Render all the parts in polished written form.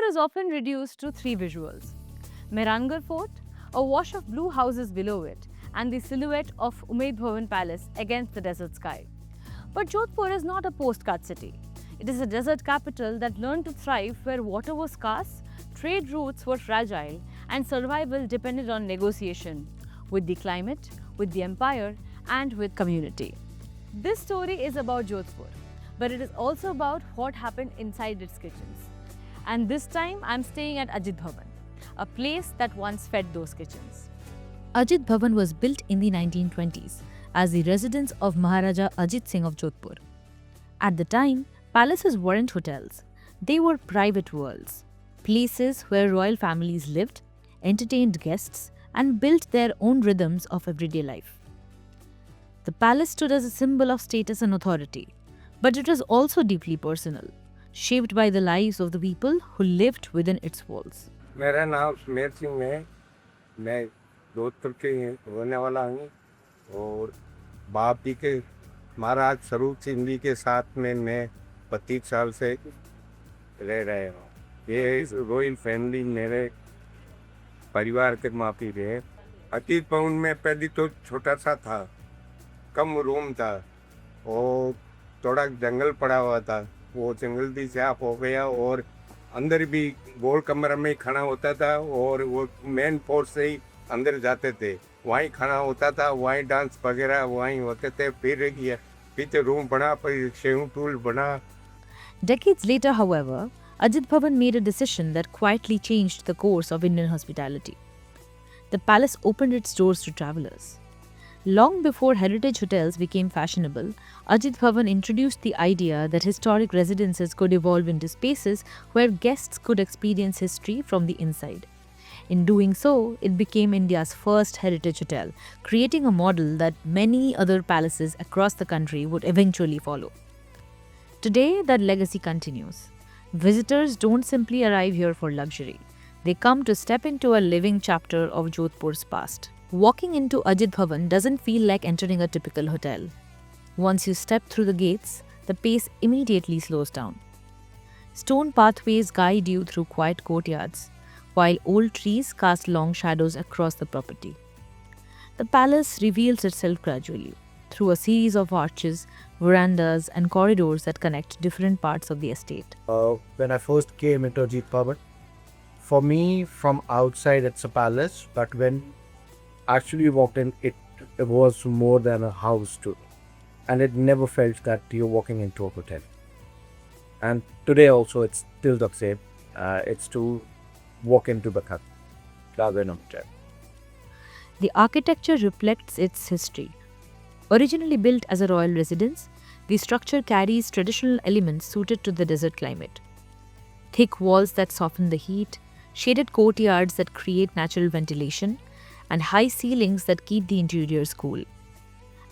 is often reduced to three visuals: Mehrangarh Fort, a wash of blue houses below it, and the silhouette of Ajit Bhawan Palace against the desert sky. But Jodhpur is not a postcard city. It is a desert capital that learned to thrive where water was scarce, trade routes were fragile, and survival depended on negotiation with the climate, with the empire, and with community. This story is about Jodhpur, but it is also about what happened inside its kitchens. And this time I'm staying at Ajit Bhavan, a place that once fed those kitchens. Ajit Bhavan was built in the 1920s as the residence of Maharaja Ajit Singh of Jodhpur. At the time, palaces weren't hotels, they were private worlds, places where royal families lived, entertained guests, and built their own rhythms of everyday life. The palace stood as a symbol of status and authority, but it was also deeply personal, shaped by the lives of the people who lived within its walls. मेरा नाम सुमेर सिंह है। मैं जोधपुर के रहने वाला हूँ और बाप जी के महाराज स्वरूप सिंह जी के साथ में मैं 25 साल से रह रहे हूँ। ये रॉयल फैमिली मेरे परिवार के माफी रहे। अतीत भवन में पहले तो छोटा सा था, कम रूम था और थोड़ा जंगल पड़ा हुआ था। वो जंगल भी साफ हो गया और अंदर भी गोल कमरा में खाना होता था और वो मेन फोर्स से ही अंदर जाते थे, वहीं खाना होता था, वहीं डांस वगैरह वहीं होते थे। फिर पीछे रूम बना, फिर स्विमिंग पूल बना। Decades later, however, Ajit Bhavan made a decision that quietly changed the course of Indian hospitality. The palace opened its doors to travelers. Long before heritage hotels became fashionable, Ajit Bhavan introduced the idea that historic residences could evolve into spaces where guests could experience history from the inside. In doing so, it became India's first heritage hotel, creating a model that many other palaces across the country would eventually follow. Today, that legacy continues. Visitors don't simply arrive here for luxury. They come to step into a living chapter of Jodhpur's past. Walking into Ajit Bhavan doesn't feel like entering a typical hotel. Once you step through the gates, the pace immediately slows down. Stone pathways guide you through quiet courtyards, while old trees cast long shadows across the property. The palace reveals itself gradually, through a series of arches, verandas, and corridors that connect different parts of the estate. When I first came into Ajit Bhavan, for me, from outside it's a palace, but when actually walked in, it was more than a house too. And it never felt that you're walking into a hotel. And today also it's still the same. It's to walk into the cut rather than a hotel. The architecture reflects its history. Originally built as a royal residence, the structure carries traditional elements suited to the desert climate. Thick walls that soften the heat, shaded courtyards that create natural ventilation, and high ceilings that keep the interiors cool.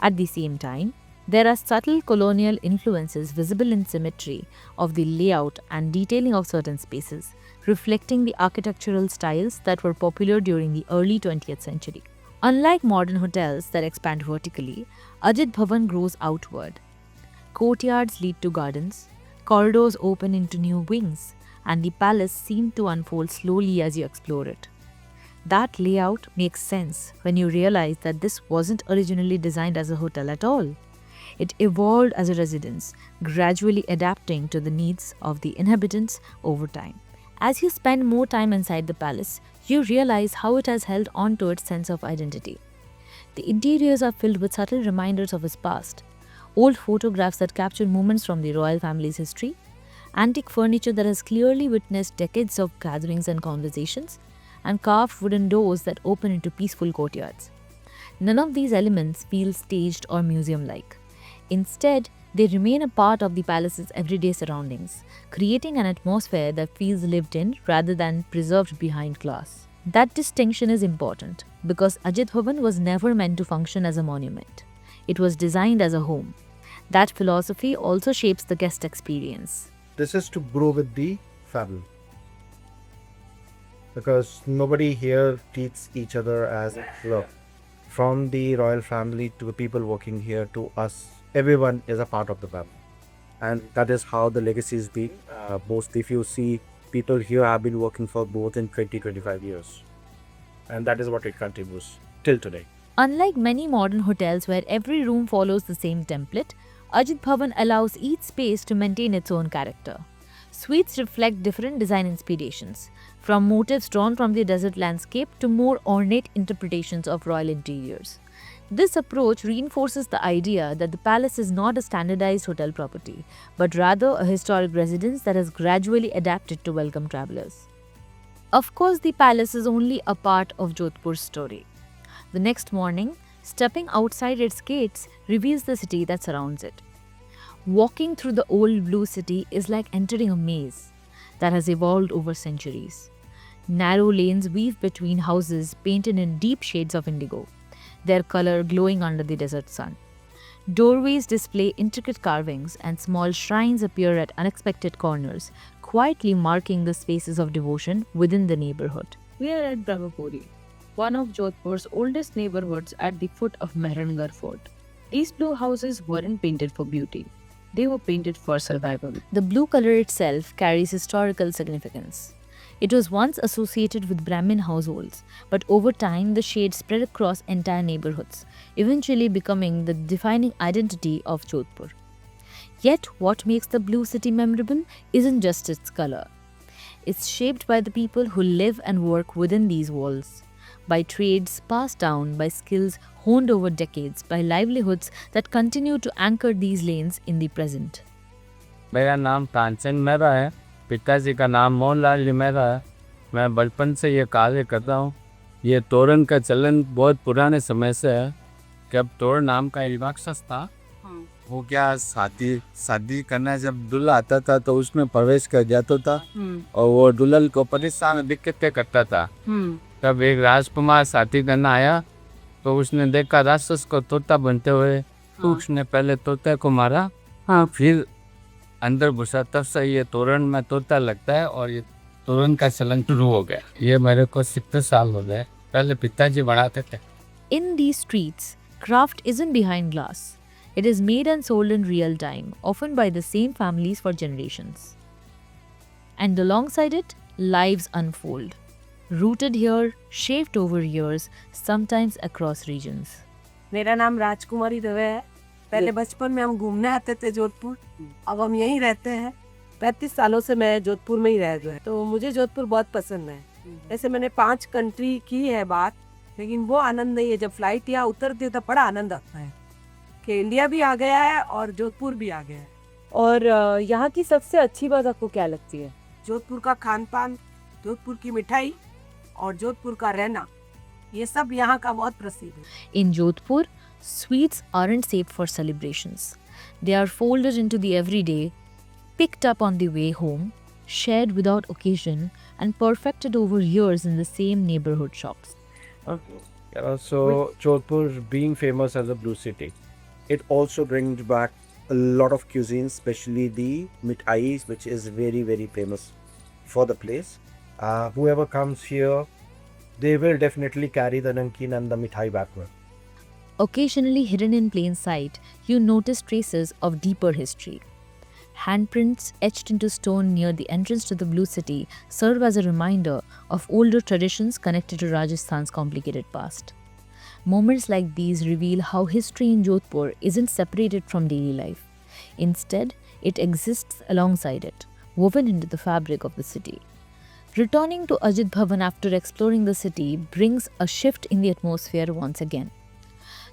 At the same time, there are subtle colonial influences visible in symmetry of the layout and detailing of certain spaces, reflecting the architectural styles that were popular during the early 20th century. Unlike modern hotels that expand vertically, Ajit Bhavan grows outward. Courtyards lead to gardens, corridors open into new wings, and the palace seems to unfold slowly as you explore it. That layout makes sense when you realize that this wasn't originally designed as a hotel at all. It evolved as a residence, gradually adapting to the needs of the inhabitants over time. As you spend more time inside the palace, you realize how it has held on to its sense of identity. The interiors are filled with subtle reminders of its past. Old photographs that capture moments from the royal family's history, antique furniture that has clearly witnessed decades of gatherings and conversations, and carved wooden doors that open into peaceful courtyards. None of these elements feel staged or museum-like. Instead, they remain a part of the palace's everyday surroundings, creating an atmosphere that feels lived in rather than preserved behind glass. That distinction is important because Ajit Bhavan was never meant to function as a monument. It was designed as a home. That philosophy also shapes the guest experience. This is to grow with the family. Because nobody here treats each other as love. From the royal family to the people working here to us, everyone is a part of the family. And that is how the legacy is being. Most if you see people here have been working for more than 20-25 years. And that is what it contributes till today. Unlike many modern hotels where every room follows the same template, Ajit Bhavan allows each space to maintain its own character. Suites reflect different design inspirations, from motifs drawn from the desert landscape to more ornate interpretations of royal interiors. This approach reinforces the idea that the palace is not a standardized hotel property, but rather a historic residence that has gradually adapted to welcome travelers. Of course, the palace is only a part of Jodhpur's story. The next morning, stepping outside its gates reveals the city that surrounds it. Walking through the old blue city is like entering a maze that has evolved over centuries. Narrow lanes weave between houses painted in deep shades of indigo, their color glowing under the desert sun. Doorways display intricate carvings and small shrines appear at unexpected corners, quietly marking the spaces of devotion within the neighborhood. We are at Brahmapuri, one of Jodhpur's oldest neighborhoods at the foot of Mehrangarh Fort. These blue houses weren't painted for beauty. They were painted for survival. The blue color itself carries historical significance. It was once associated with Brahmin households, but over time the shade spread across entire neighborhoods, eventually becoming the defining identity of Jodhpur. Yet, what makes the blue city memorable isn't just its color. It's shaped by the people who live and work within these walls, by trades passed down, by skills honed over decades, by livelihoods that continue to anchor these lanes in the present. मेरा नाम तानसेन मेहरा है, पिताजी का नाम मोहनलाल मेहरा है। मैं बचपन से ये कार्य करता हूँ। ये तोरण का चलन बहुत पुराने समय से है कि अब तोरण नाम का एक राक्षस था। वो क्या शादी करना जब दूल्हा आता था तो उसमें प्रवेश कर जाता था और वो दुल्हन को परेशान दिक्कतें करता था। तब एक राजकुमार शादी करना आया तो उसने देखा राक्षस को तोता बनते हुए, तो उसने पहले तोते को मारा, फिर अंदर घुसा। तब से ये तोरण में तोता लगता है और ये तोरण का चलन शुरू हो गया। ये मेरे को 70 साल हो गए, पहले पिताजी बनाते थे। In these streets, craft isn't behind glass. It is made and sold in real time, often by the same families for generations. And alongside it, lives unfold. Rooted here, shaped over years, sometimes across regions. मेरा नाम राजकुमारी दवे है। पहले बचपन में हम घूमने आते थे जोधपुर, अब हम यहीं रहते हैं। 35 सालों से मैं जोधपुर में ही रह रहा हूँ, तो मुझे जोधपुर बहुत पसंद है। ऐसे मैंने 5 कंट्री की है बात, लेकिन वो आनंद नहीं है जब फ्लाइट यहाँ उतरती है तो बड़ा आनंद आता है कि इंडिया भी आ गया है और जोधपुर भी आ गया है। और यहाँ की सबसे अच्छी बात आपको क्या लगती है? जोधपुर का खान पान, जोधपुर की मिठाई और जोधपुर का रहना, ये सब यहाँ का बहुत प्रसिद्ध है। In Jodhpur, sweets aren't saved for celebrations. They are folded into the everyday, picked up on the way home, shared without occasion, and perfected over years in the same neighborhood shops. So Jodhpur being famous as a blue city, it also brings back a lot of cuisine, especially the mithais, which is very, very famous for the place. Whoever comes here, they will definitely carry the namkeen and the mithai backward. Occasionally hidden in plain sight, you notice traces of deeper history. Handprints etched into stone near the entrance to the Blue City serve as a reminder of older traditions connected to Rajasthan's complicated past. Moments like these reveal how history in Jodhpur isn't separated from daily life. Instead, it exists alongside it, woven into the fabric of the city. Returning to Ajit Bhavan after exploring the city brings a shift in the atmosphere once again.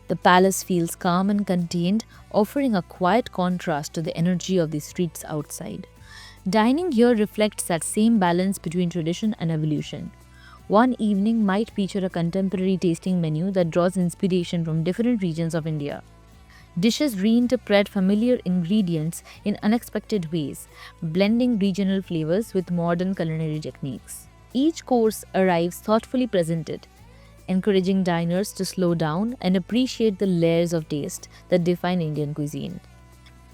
The palace feels calm and contained, offering a quiet contrast to the energy of the streets outside. Dining here reflects that same balance between tradition and evolution. One evening might feature a contemporary tasting menu that draws inspiration from different regions of India. Dishes reinterpret familiar ingredients in unexpected ways, blending regional flavors with modern culinary techniques. Each course arrives thoughtfully presented, encouraging diners to slow down and appreciate the layers of taste that define Indian cuisine.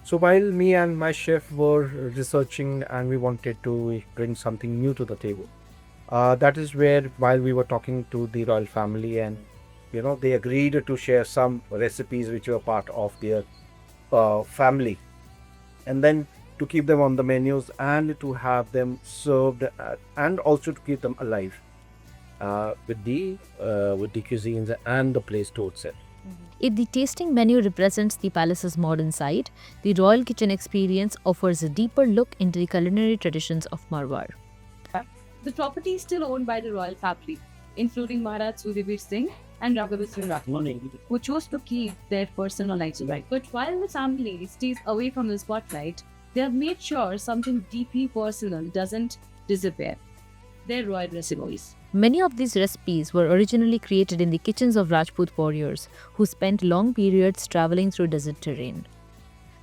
So while me and my chef were researching and we wanted to bring something new to the table, that is where while we were talking to the royal family and they agreed to share some recipes which were part of their family. And then to keep them on the menus and to have them served and also to keep them alive with the cuisines and the place to itself. If the tasting menu represents the palace's modern side, the royal kitchen experience offers a deeper look into the culinary traditions of Marwar. The property is still owned by the royal family, including Maharaja Singh and Rajput, who chose to keep their personal lives right. But while the family stays away from the spotlight, they have made sure something deeply personal doesn't disappear: their royal recipes. Many of these recipes were originally created in the kitchens of Rajput warriors who spent long periods traveling through desert terrain.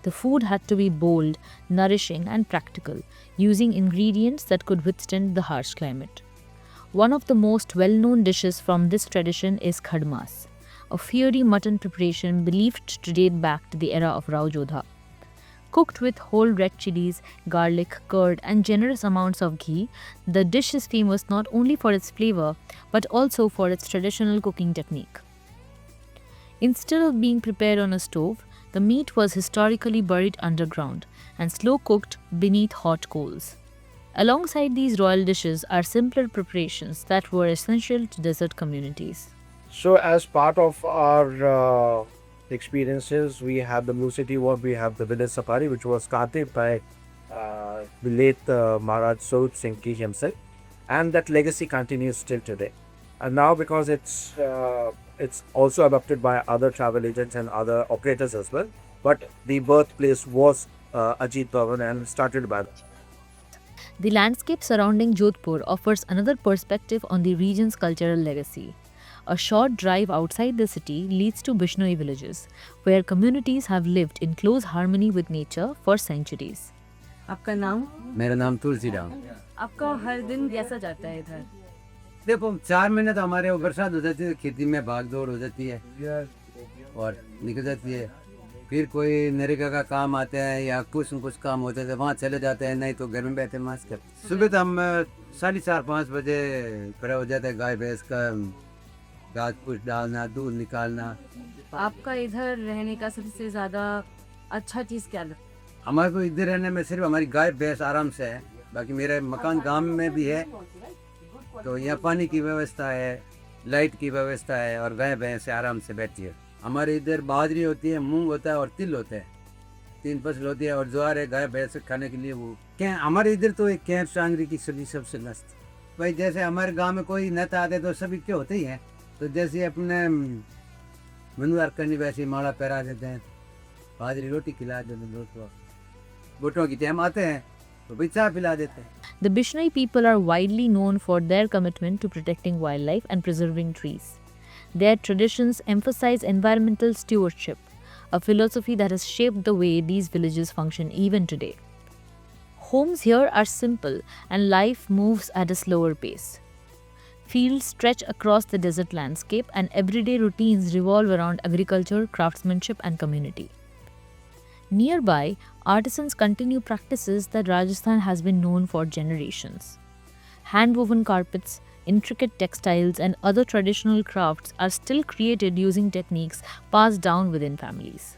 The food had to be bold, nourishing, and practical, using ingredients that could withstand the harsh climate. One of the most well-known dishes from this tradition is khadmas, a fiery mutton preparation believed to date back to the era of Rao Jodha. Cooked with whole red chilies, garlic, curd, and generous amounts of ghee, the dish is famous not only for its flavor but also for its traditional cooking technique. Instead of being prepared on a stove, the meat was historically buried underground and slow cooked beneath hot coals. Alongside these royal dishes are simpler preparations that were essential to desert communities. So, as part of our experiences, we have the Blue City Walk, we have the village safari, which was started by the late Maharaja Swarup Singh himself, and that legacy continues still today. And now, because it's also adopted by other travel agents and other operators as well, but the birthplace was Ajit Bhavan and started by them. The landscape surrounding Jodhpur offers another perspective on the region's cultural legacy. A short drive outside the city leads to Bishnoi villages, where communities have lived in close harmony with nature for centuries. आपका नाम? मेरा नाम तुलसीराम। आपका हर दिन कैसा जाता है इधर? देखो 4 महीने तो हमारे वो बरसात हो जाती है, खेती में भाग दौड़ हो जाती है और निकल जाती है। फिर कोई नरेगा का काम आता है या कुछ न कुछ काम होता है, वहाँ चले जाते हैं, नहीं तो घर में बैठे मास्क करते। सुबह तो हम 4:30-5 बजे खड़ा हो जाता है, गाय भैंस का घास फूस डालना, दूध निकालना। आपका इधर रहने का सबसे ज़्यादा अच्छा चीज़ क्या लगता है? हमारे को इधर रहने में सिर्फ हमारी गाय भैंस आराम से है, बाकी मेरा मकान गांव में भी है, तो यहाँ पानी की व्यवस्था है, लाइट की व्यवस्था है और गाय भैंस आराम से बैठती है। हमारे इधर बाजरी होती है, मूंग होता है और तिल होता है, 3 फसल होती है और ज्वार है गाय भैंस खाने के लिए। वो क्या हमारे इधर तो एक कैंप सांगरी की सब्जी सबसे मस्त भाई। जैसे हमारे गांव में कोई नेता आते तो सभी के होते ही हैं, तो जैसे अपने मनवार करनी वैसे माला पहरा देते हैं, बाजरी रोटी खिला देते हैं, बोटों की टाइम आते हैं तो भाई चाय पिला देते हैं। The Bishnoi people are widely known for their commitment to protecting wildlife and preserving trees. Their traditions emphasize environmental stewardship, a philosophy that has shaped the way these villages function even today. Homes here are simple and life moves at a slower pace. Fields stretch across the desert landscape and everyday routines revolve around agriculture, craftsmanship, and community. Nearby, artisans continue practices that Rajasthan has been known for generations. Hand-woven carpets, intricate textiles, and other traditional crafts are still created using techniques passed down within families.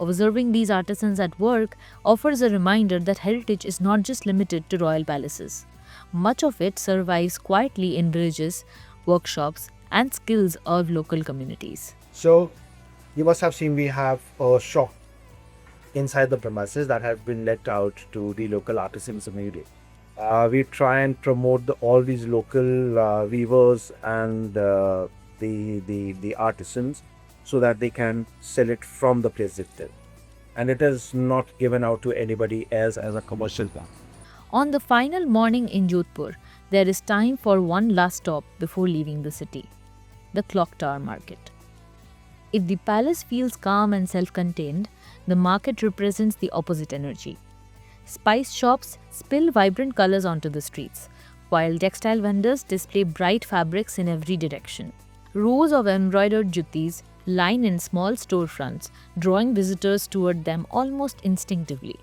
Observing these artisans at work offers a reminder that heritage is not just limited to royal palaces. Much of it survives quietly in villages, workshops, and skills of local communities. So, you must have seen we have a shop inside the premises that have been let out to the local artisans immediately. We try and promote all these local weavers and the artisans so that they can sell it from the place itself. And it is not given out to anybody else as a commercial plan. On the final morning in Jodhpur, there is time for one last stop before leaving the city: the Clock Tower Market. If the palace feels calm and self-contained, the market represents the opposite energy. Spice shops spill vibrant colors onto the streets, while textile vendors display bright fabrics in every direction. Rows of embroidered juttis line in small storefronts, drawing visitors toward them almost instinctively.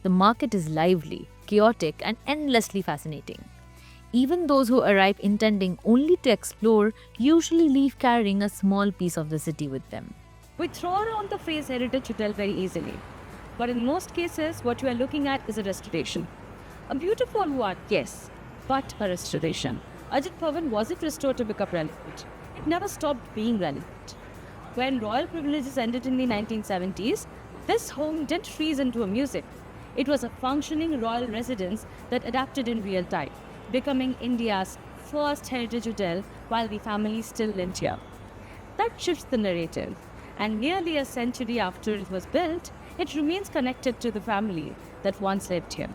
The market is lively, chaotic, and endlessly fascinating. Even those who arrive intending only to explore usually leave carrying a small piece of the city with them. We throw around the phrase heritage to tell very easily, But in most cases, what you are looking at is a restoration. A beautiful one, yes, but a restoration. Ajit Bhavan wasn't restored to become relevant. It never stopped being relevant. When royal privileges ended in the 1970s, this home didn't freeze into a museum. It was a functioning royal residence that adapted in real time, becoming India's first heritage hotel while the family still lived here. That shifts the narrative, and nearly a century after it was built, it remains connected to the family that once lived here.